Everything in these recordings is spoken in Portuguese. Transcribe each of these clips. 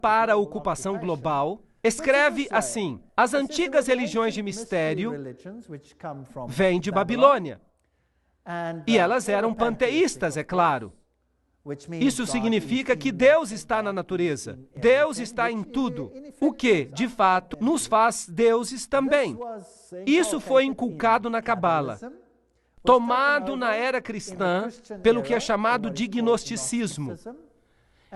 para a ocupação global, escreve assim: as antigas religiões de mistério vêm de Babilônia. E elas eram panteístas, é claro. Isso significa que Deus está na natureza. Deus está em tudo. O que, de fato, nos faz deuses também. Isso foi inculcado na Cabala, tomado na era cristã pelo que é chamado de gnosticismo.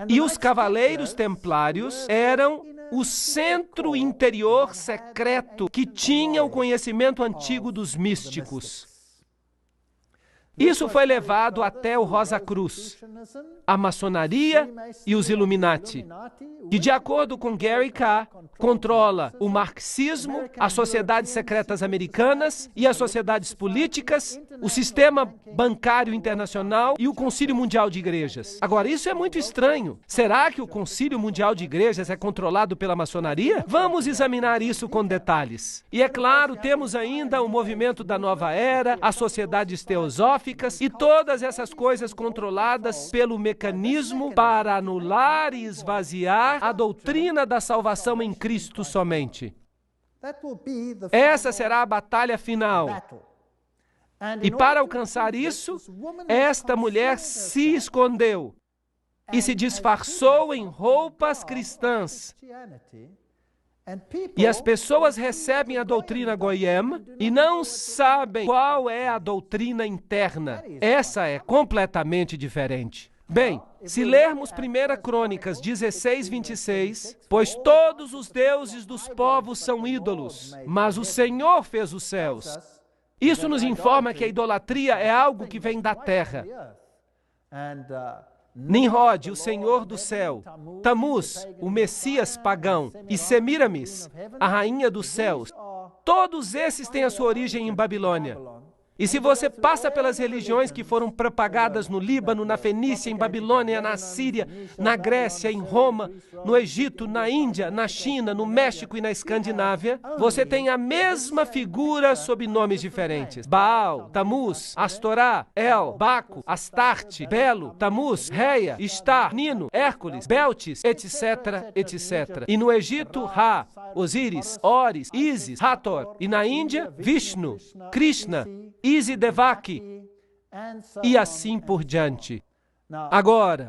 E os cavaleiros templários eram o centro interior secreto que tinha o conhecimento antigo dos místicos. Isso foi levado até o Rosa Cruz, a maçonaria e os Illuminati, que, de acordo com Gary K., controla o marxismo, as sociedades secretas americanas e as sociedades políticas, o sistema bancário internacional e o Concílio Mundial de Igrejas. Agora, isso é muito estranho. Será que o Concílio Mundial de Igrejas é controlado pela maçonaria? Vamos examinar isso com detalhes. E, é claro, temos ainda o movimento da Nova Era, as sociedades teosóficas e todas essas coisas controladas pelo mecanismo para anular e esvaziar a doutrina da salvação em Cristo somente. Essa será a batalha final. E para alcançar isso, esta mulher se escondeu e se disfarçou em roupas cristãs. E as pessoas recebem a doutrina Goyim e não sabem qual é a doutrina interna. Essa é completamente diferente. Bem, se lermos 1 Crônicas 16, 26, pois todos os deuses dos povos são ídolos, mas o Senhor fez os céus. Isso nos informa que a idolatria é algo que vem da terra. Nimrod, o Senhor do céu, Tamuz, o Messias pagão, e Semiramis, a rainha dos céus, todos esses têm a sua origem em Babilônia. E se você passa pelas religiões que foram propagadas no Líbano, na Fenícia, em Babilônia, na Síria, na Grécia, em Roma, no Egito, na Índia, na China, no México e na Escandinávia, você tem a mesma figura sob nomes diferentes. Baal, Tamuz, Astorá, El, Baco, Astarte, Belo, Tamuz, Reia, Estar, Nino, Hércules, Beltis, etc., etc. E no Egito, Ra, Osíris, Oris, Ísis, Hathor. E na Índia, Vishnu, Krishna, Isidevaki, e assim por diante. Agora,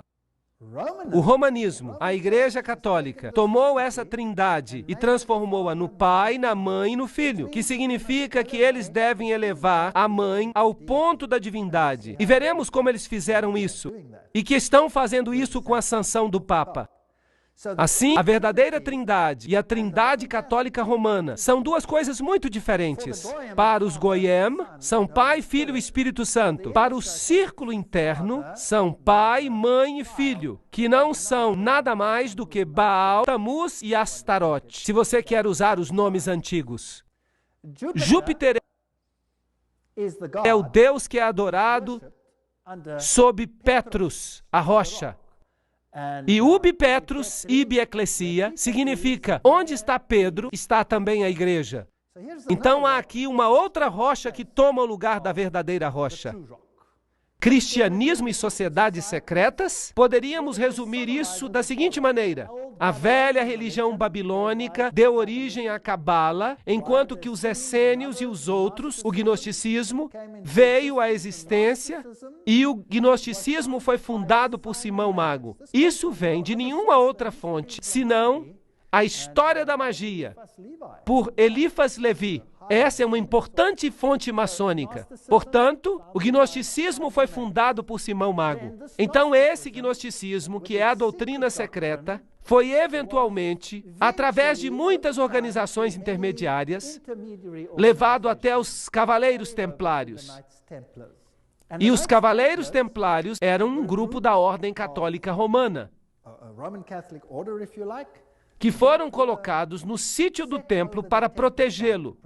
o romanismo, a Igreja Católica, tomou essa trindade e transformou-a no Pai, na Mãe e no Filho, que significa que eles devem elevar a Mãe ao ponto da divindade. E veremos como eles fizeram isso, e que estão fazendo isso com a sanção do Papa. Assim, a verdadeira trindade e a trindade católica romana são duas coisas muito diferentes. Para os Goyim, são Pai, Filho e Espírito Santo. Para o círculo interno, são Pai, Mãe e Filho, que não são nada mais do que Baal, Tamuz e Astarote, se você quer usar os nomes antigos. Júpiter é o Deus que é adorado sob Petrus, a rocha. E ubi Petrus, ibi ecclesia, significa onde está Pedro, está também a igreja. Então há aqui uma outra rocha que toma o lugar da verdadeira rocha. Cristianismo e sociedades secretas? Poderíamos resumir isso da seguinte maneira: a velha religião babilônica deu origem à Cabala, enquanto que os essênios e os outros, o gnosticismo, veio à existência e o gnosticismo foi fundado por Simão Mago. Isso vem de nenhuma outra fonte, senão a história da magia, por Eliphas Levi. Essa é uma importante fonte maçônica. Portanto, o gnosticismo foi fundado por Simão Mago. Então, esse gnosticismo, que é a doutrina secreta, foi eventualmente, através de muitas organizações intermediárias, levado até os Cavaleiros Templários. E os Cavaleiros Templários eram um grupo da Ordem Católica Romana, que foram colocados no sítio do templo para protegê-lo.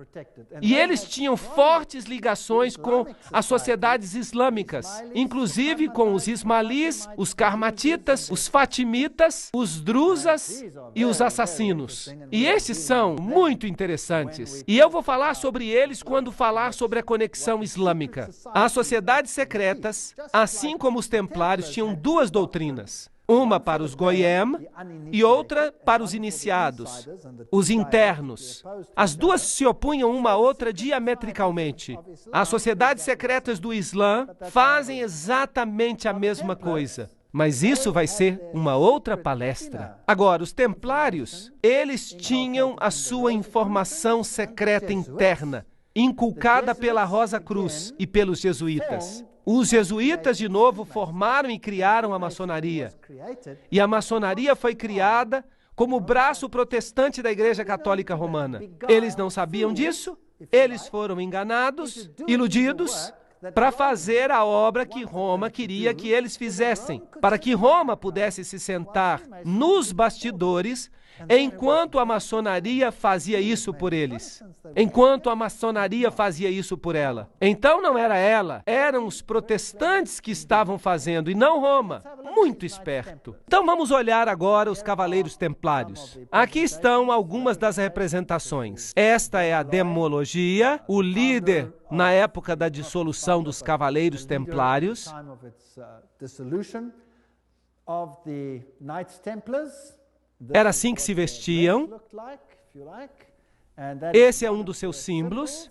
E eles tinham fortes ligações com as sociedades islâmicas, inclusive com os ismaelis, os carmatitas, os fatimitas, os druzas e os assassinos. E esses são muito interessantes. E eu vou falar sobre eles quando falar sobre a conexão islâmica. As sociedades secretas, assim como os templários, tinham duas doutrinas. uma para os Goyim e outra para os iniciados, os internos. As duas se opunham uma à outra diametricalmente. As sociedades secretas do Islã fazem exatamente a mesma coisa. Mas isso vai ser uma outra palestra. Agora, os templários, eles tinham a sua informação secreta interna, inculcada pela Rosa Cruz e pelos jesuítas. Os jesuítas, de novo, formaram e criaram a maçonaria. E a maçonaria foi criada como o braço protestante da Igreja Católica Romana. Eles não sabiam disso, eles foram enganados, iludidos, para fazer a obra que Roma queria que eles fizessem, para que Roma pudesse se sentar nos bastidores enquanto a maçonaria fazia isso por eles, enquanto a maçonaria fazia isso por ela. Então não era ela, eram os protestantes que estavam fazendo e não Roma. Muito esperto. Então vamos olhar agora os Cavaleiros Templários. Aqui estão algumas das representações. Esta é a demologia, o líder na época da dissolução dos Cavaleiros Templários. Era assim que se vestiam. Esse é um dos seus símbolos.